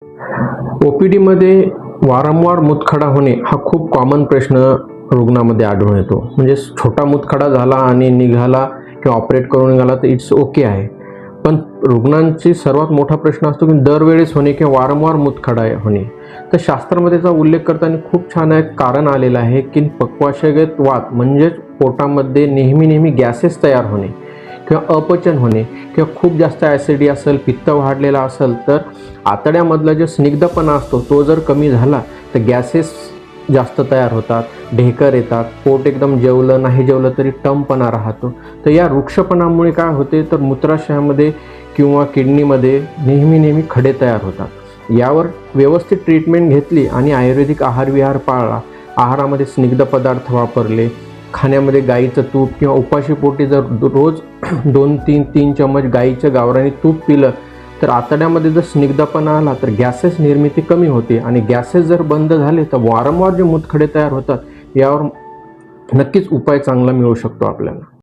OPDमध्ये वारंवार मूतखडा होणे हा खूप कॉमन प्रश्न रुग्णामध्ये आढळून येतो. म्हणजे छोटा मूतखडा झाला आणि निघाला किंवा ऑपरेट करून निघाला तर इट्स ओके आहे. पण रुग्णांची सर्वात मोठा प्रश्न असतो की दरवेळेस होणे किंवा वारंवार मूतखडा होणे. तर शास्त्रामध्ये त्याचा उल्लेख करताना खूप छान एक कारण आलेलं आहे की पक्वाशयगत वात म्हणजेच पोटामध्ये नेहमी गॅसेस तयार होणे किंवा अपचन होणे किंवा खूप जास्त ॲसिडी असेल, पित्त वाढलेला असेल तर आतड्यामधला जो स्निग्धपणा असतो तो जर कमी झाला तर गॅसेस जास्त तयार होतात, ढेकर येतात, पोट एकदम जेवलं नाही जेवलं तरी टमपणा राहतो. तर या वृक्षपणामुळे काय होते तर मूत्राशयामध्ये किंवा किडनीमध्ये नेहमी खडे तयार होतात. यावर व्यवस्थित ट्रीटमेंट घेतली आणि आयुर्वेदिक आहारविहार पाळला, आहारामध्ये स्निग्ध पदार्थ वापरले, खाण्यामध्ये गाईचं तूप किंवा उपाशीपोटी जर रोज 2-3 चम्मच गाईचं गावरानी तूप पिलं तर आतड्यामध्ये जर स्निग्धपणा आला तर गॅसेस निर्मिती कमी होते आणि गॅसेस जर बंद झाले तर वारंवार जे मूतखडे तयार होतात यावर नक्कीच उपाय चांगला मिळू शकतो आपल्याला.